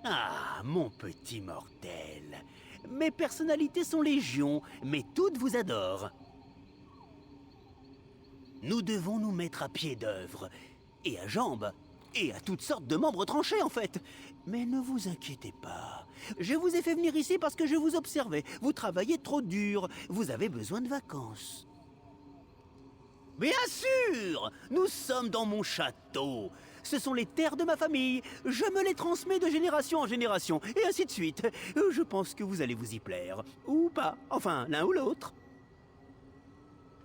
Ah, mon petit mortel. Mes personnalités sont légion, mais toutes vous adorent. Nous devons nous mettre à pied d'œuvre, et à jambes, et à toutes sortes de membres tranchés en fait. Mais ne vous inquiétez pas. Je vous ai fait venir ici parce que je vous observais. Vous travaillez trop dur, vous avez besoin de vacances. Bien sûr! Nous sommes dans mon château. Ce sont les terres de ma famille. Je me les transmets de génération en génération, et ainsi de suite. Je pense que vous allez vous y plaire. Ou pas. Enfin, l'un ou l'autre.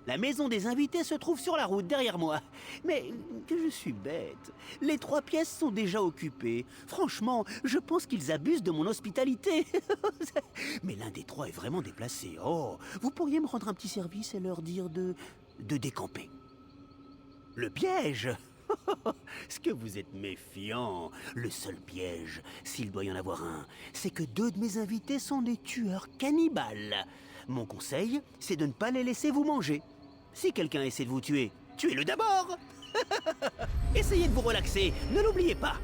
La maison des invités se trouve sur la route derrière moi. Mais que je suis bête. Les 3 pièces sont déjà occupées. Franchement, je pense qu'ils abusent de mon hospitalité. Mais l'un des 3 est vraiment déplacé. Oh, vous pourriez me rendre un petit service et leur dire de décamper. Le piège? Ce que vous êtes méfiant. Le seul piège, s'il doit y en avoir un, c'est que 2 de mes invités sont des tueurs cannibales. Mon conseil, c'est de ne pas les laisser vous manger. Si quelqu'un essaie de vous tuer, tuez-le d'abord. Essayez de vous relaxer, ne l'oubliez pas.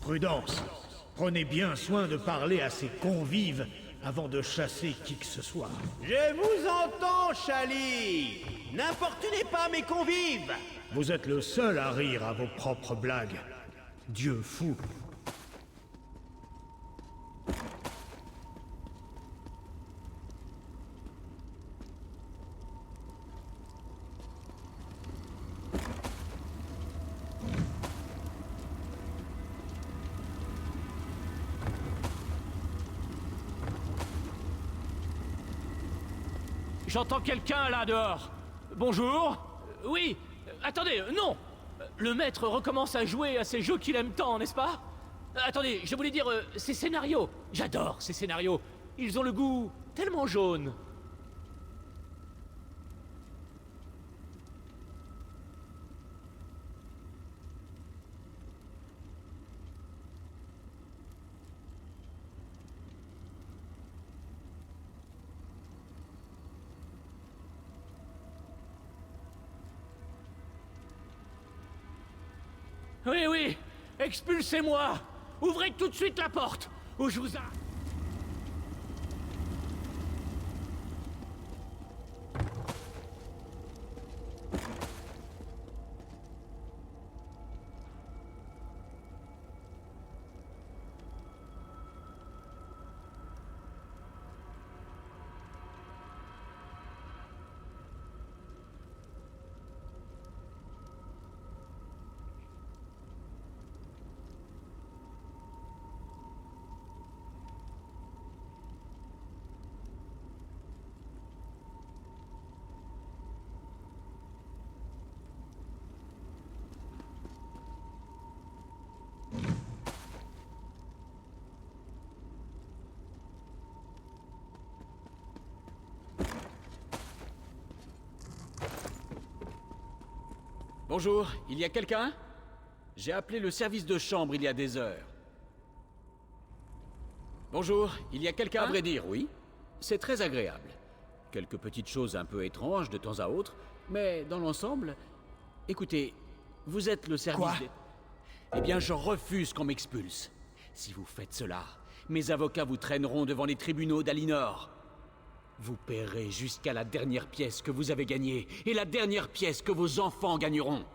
Prudence. Prenez bien soin de parler à ces convives avant de chasser qui que ce soit. Je vous entends, Chali. N'importunez pas mes convives. Vous êtes le seul à rire à vos propres blagues. Dieu fou. J'entends quelqu'un là dehors. Bonjour. Oui. Attendez, non. Le maître recommence à jouer à ces jeux qu'il aime tant, n'est-ce pas? Attendez, je voulais dire ces scénarios. J'adore ces scénarios. Ils ont le goût tellement jaune. Oui, oui. Expulsez-moi. ouvrez tout de suite la porte, ou je vous a... Bonjour, il y a quelqu'un? J'ai appelé le service de chambre il y a des heures. Bonjour, il y a quelqu'un? À vrai dire, oui. C'est très agréable. Quelques petites choses un peu étranges de temps à autre, mais dans l'ensemble... Écoutez, vous êtes le service Quoi? Eh bien, je refuse qu'on m'expulse. Si vous faites cela, mes avocats vous traîneront devant les tribunaux d'Alinor. Vous paierez jusqu'à la dernière pièce que vous avez gagnée, et la dernière pièce que vos enfants gagneront.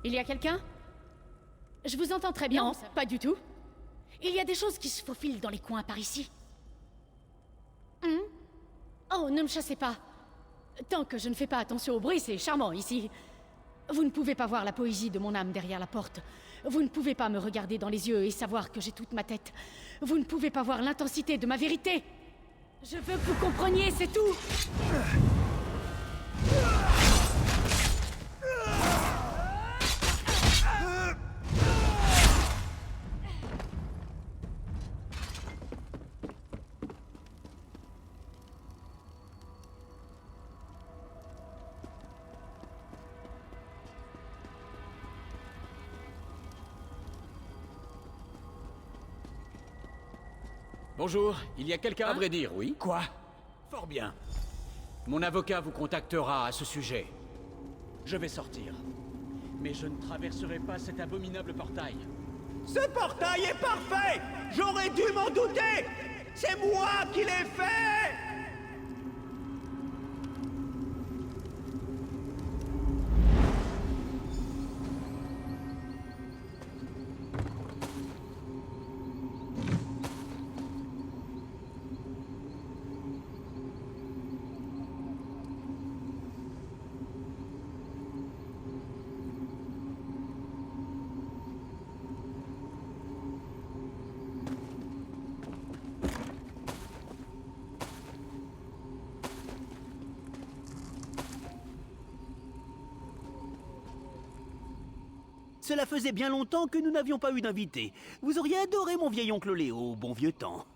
Il y a quelqu'un? Je vous entends très bien. Non, pas du tout. Il y a des choses qui se faufilent dans les coins par ici. Oh, ne me chassez pas. Tant que je ne fais pas attention au bruit, c'est charmant ici. Vous ne pouvez pas voir la poésie de mon âme derrière la porte. Vous ne pouvez pas me regarder dans les yeux et savoir que j'ai toute ma tête. Vous ne pouvez pas voir l'intensité de ma vérité. Je veux que vous compreniez, c'est tout. Bonjour, il y a quelqu'un? À vrai dire, oui. Quoi? Fort bien. Mon avocat vous contactera à ce sujet. Je vais sortir. Mais je ne traverserai pas cet abominable portail. Ce portail est parfait! J'aurais dû m'en douter! C'est moi qui l'ai fait! Cela faisait bien longtemps que nous n'avions pas eu d'invité. Vous auriez adoré mon vieil oncle Léo, bon vieux temps.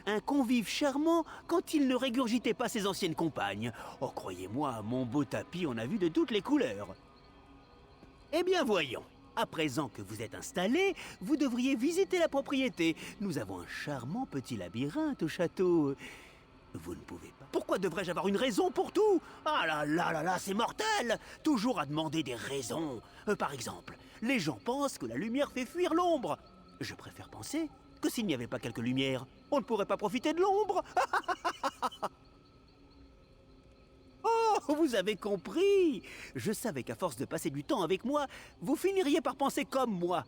Un convive charmant quand il ne régurgitait pas ses anciennes compagnes. Oh, croyez-moi, mon beau tapis en a vu de toutes les couleurs. Eh bien, voyons. À présent que vous êtes installés, vous devriez visiter la propriété. Nous avons un charmant petit labyrinthe au château. Vous ne pouvez pas. Pourquoi devrais-je avoir une raison pour tout? Ah là là là là, c'est mortel! Toujours à demander des raisons. Par exemple, les gens pensent que la lumière fait fuir l'ombre. Je préfère penser que s'il n'y avait pas quelques lumières, on ne pourrait pas profiter de l'ombre. Oh, vous avez compris! Je savais qu'à force de passer du temps avec moi, vous finiriez par penser comme moi.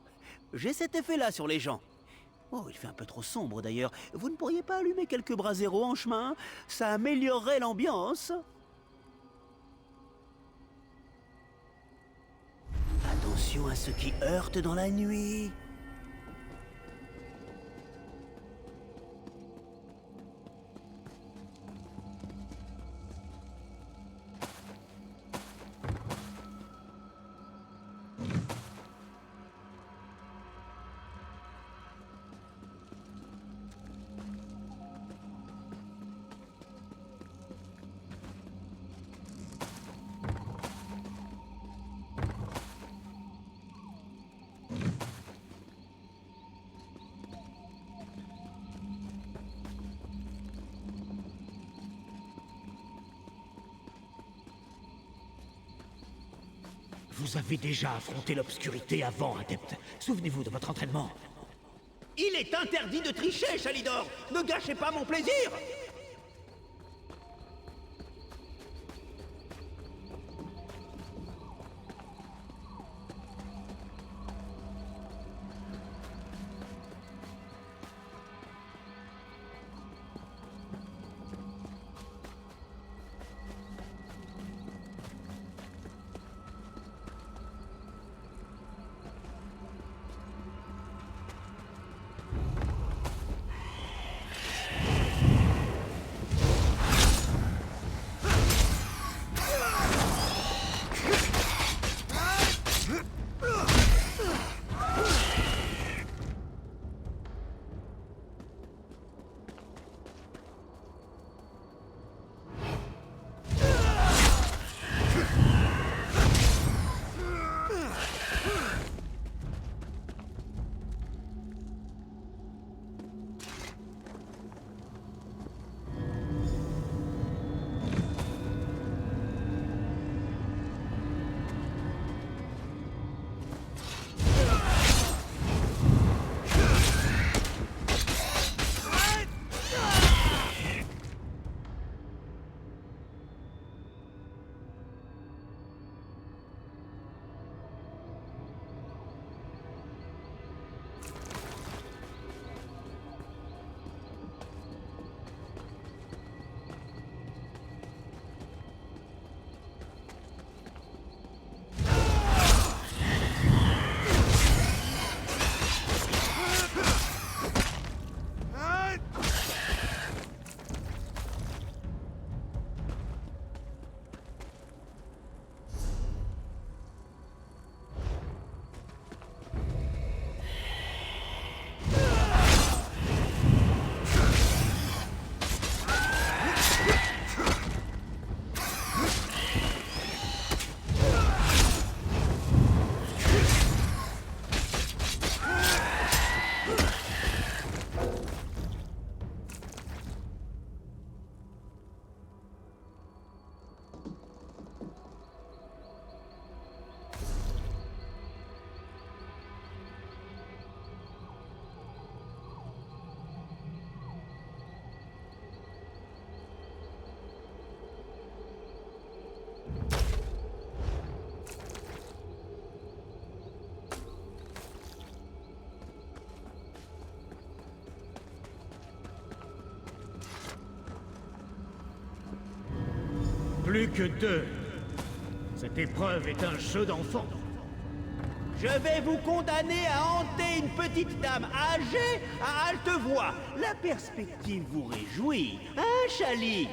J'ai cet effet-là sur les gens. Oh, il fait un peu trop sombre d'ailleurs. Vous ne pourriez pas allumer quelques braseros en chemin? Ça améliorerait l'ambiance. Attention à ce qui heurte dans la nuit. Vous avez déjà affronté l'obscurité avant, adepte. Souvenez-vous de votre entraînement. Il est interdit de tricher, Chalidor. Ne gâchez pas mon plaisir. Plus que deux. Cette épreuve est un jeu d'enfant. Je vais vous condamner à hanter une petite dame âgée à halte voix. La perspective vous réjouit, hein, Chali?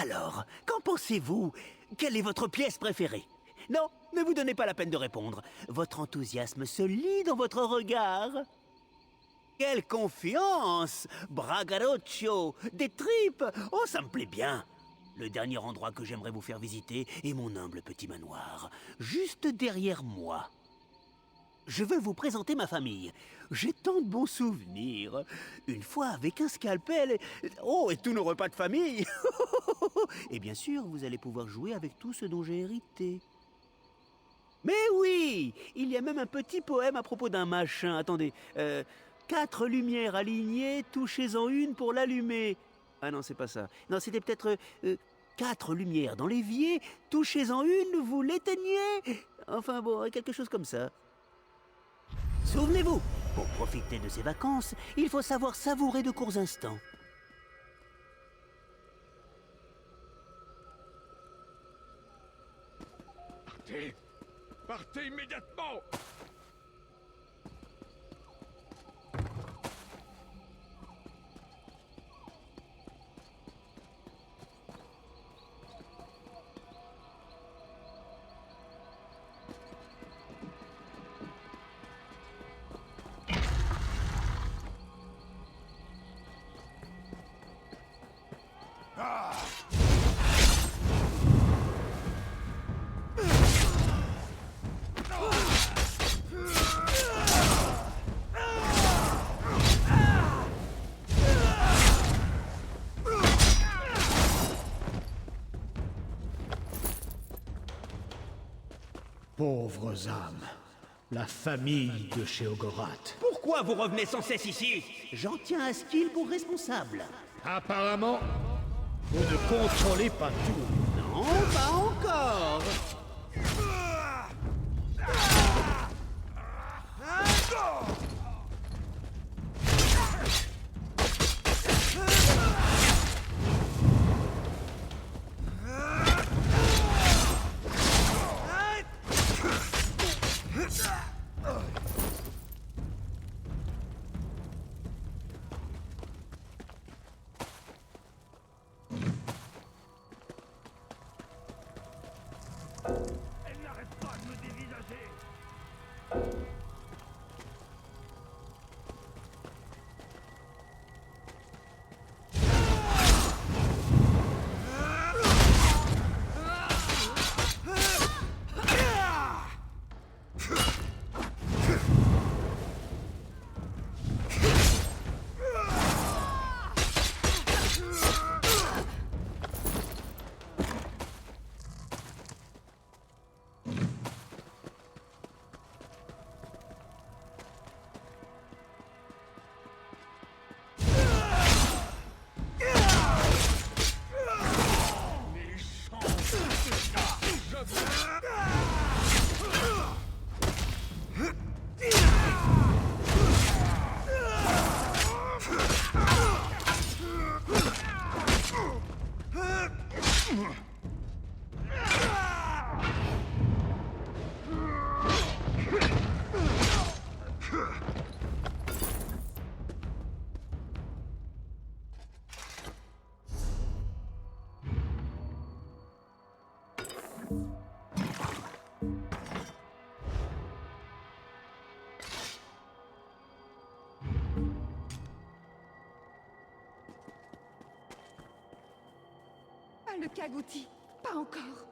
Alors, qu'en pensez-vous? Quelle est votre pièce préférée? Non, ne vous donnez pas la peine de répondre. Votre enthousiasme se lit dans votre regard. Quelle confiance! Braggarocio! Des tripes! Oh, ça me plaît bien! Le dernier endroit que j'aimerais vous faire visiter est mon humble petit manoir, juste derrière moi. Je veux vous présenter ma famille. J'ai tant de bons souvenirs. Une fois avec un scalpel... Oh, et tous nos repas de famille. Et bien sûr, vous allez pouvoir jouer avec tout ce dont j'ai hérité. Mais oui! Il y a même un petit poème à propos d'un machin. Attendez. 4 lumières alignées, touchez-en une pour l'allumer. Ah non, c'est pas ça. Non, c'était peut-être 4 lumières dans l'évier, touchez-en une, vous l'éteignez. Enfin bon, quelque chose comme ça. Souvenez-vous, pour profiter de ces vacances, il faut savoir savourer de courts instants. Partez! Partez immédiatement! Pauvres âmes, la famille de chez Ogorath. Pourquoi vous revenez sans cesse ici? J'en tiens à Skill pour responsable. Apparemment, vous ne contrôlez pas tout. Non, pas encore. Elle n'arrête pas de me dévisager! Pas le Kagouti, pas encore.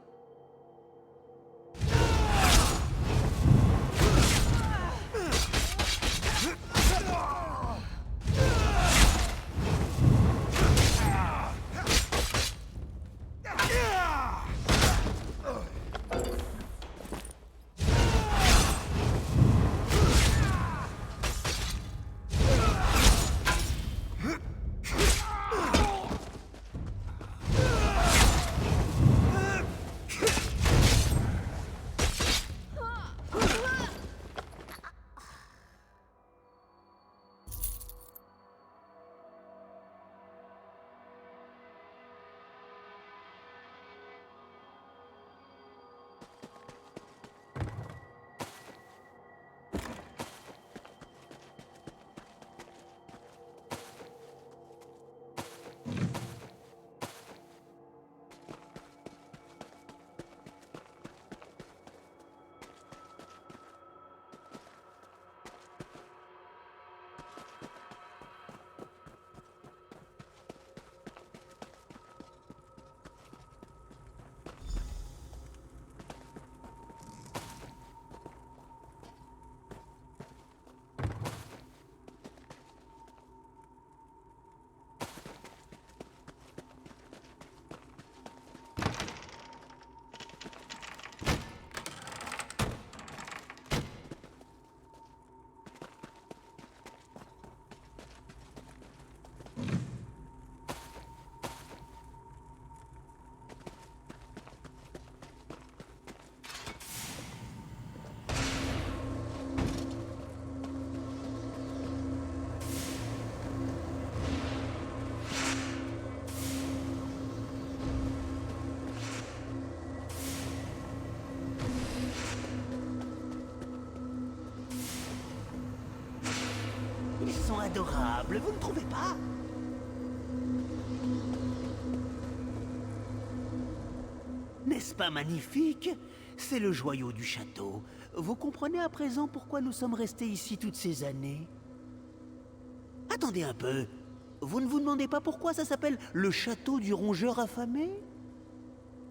sont adorables, vous ne trouvez pas? N'est-ce pas magnifique? C'est le joyau du château. Vous comprenez à présent pourquoi nous sommes restés ici toutes ces années? Attendez un peu. Vous ne vous demandez pas pourquoi ça s'appelle le château du rongeur affamé?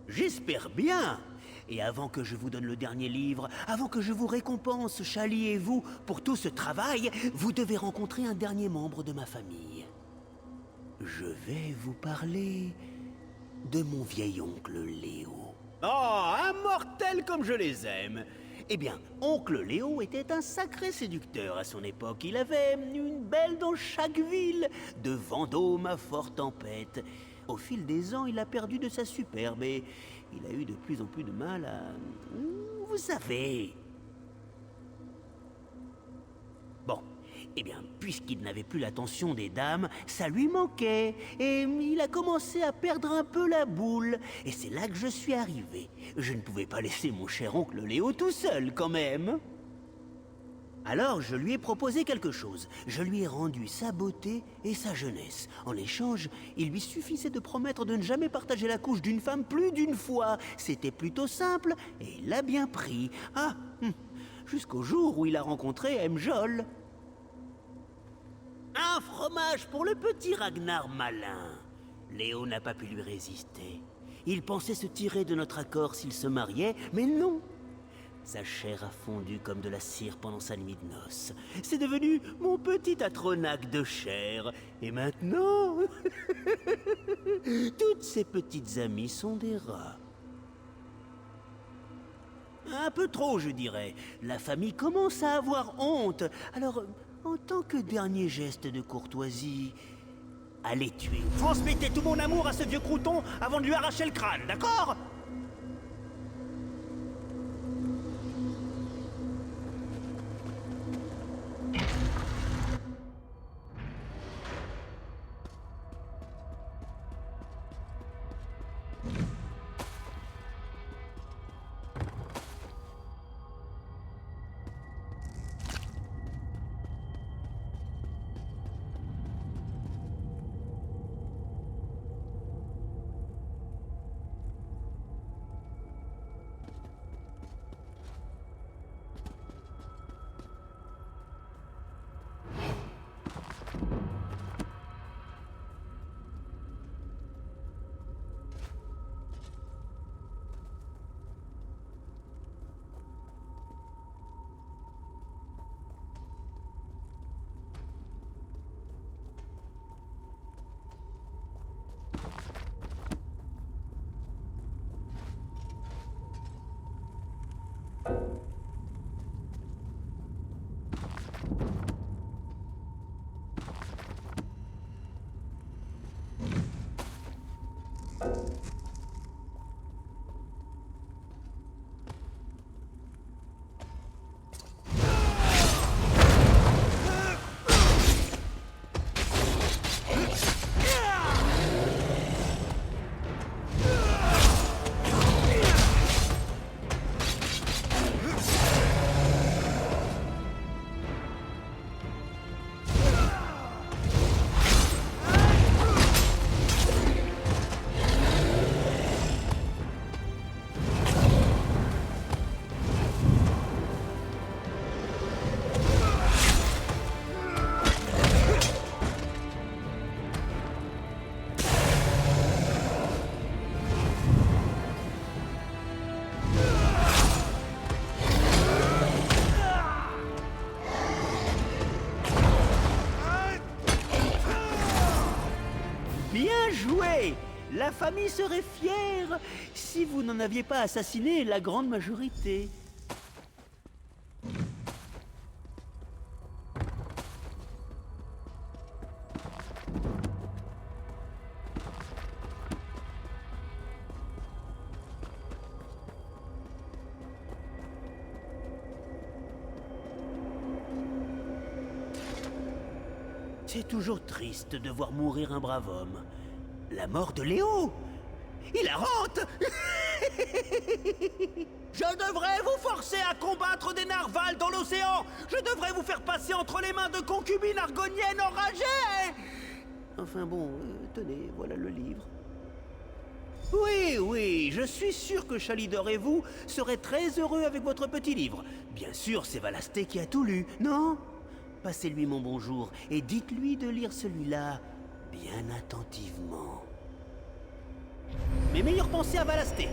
J'espère bien. Et avant que je vous donne le dernier livre, avant que je vous récompense, Chali et vous, pour tout ce travail, vous devez rencontrer un dernier membre de ma famille. Je vais vous parler de mon vieil oncle Léo. Oh, un mortel comme je les aime! Eh bien, oncle Léo était un sacré séducteur à son époque. Il avait une belle dans chaque ville, de Vendôme à Fort-Tempête. Au fil des ans, il a perdu de sa superbe et il a eu de plus en plus de mal à... Vous savez... Bon, eh bien, puisqu'il n'avait plus l'attention des dames, ça lui manquait. Et il a commencé à perdre un peu la boule. Et c'est là que je suis arrivé. Je ne pouvais pas laisser mon cher oncle Léo tout seul, quand même. Alors, je lui ai proposé quelque chose. Je lui ai rendu sa beauté et sa jeunesse. En échange, il lui suffisait de promettre de ne jamais partager la couche d'une femme plus d'une fois. C'était plutôt simple, et il l'a bien pris. Ah, jusqu'au jour où il a rencontré Mjol. Un fromage pour le petit Ragnar malin. Léo n'a pas pu lui résister. Il pensait se tirer de notre accord s'il se mariait, mais non. Sa chair a fondu comme de la cire pendant sa nuit de noces. C'est devenu mon petit Atronac de chair. Et maintenant... toutes ses petites amies sont des rats. Un peu trop, je dirais. La famille commence à avoir honte. Alors, en tant que dernier geste de courtoisie, allez tuer. Transmettez tout mon amour à ce vieux crouton avant de lui arracher le crâne, d'accord ? Bien joué! La famille serait fière si vous n'en aviez pas assassiné la grande majorité. C'est toujours triste de voir mourir un brave homme. La mort de Léo! Il a honte! Je devrais vous forcer à combattre des narvals dans l'océan. Je devrais vous faire passer entre les mains de concubines argoniennes enragées. Enfin bon, tenez, voilà le livre. Oui, oui, je suis sûr que Chalidor et vous serez très heureux avec votre petit livre. Bien sûr, c'est Valasté qui a tout lu, non? Passez-lui mon bonjour et dites-lui de lire celui-là bien attentivement. Mes meilleures pensées à Valasté.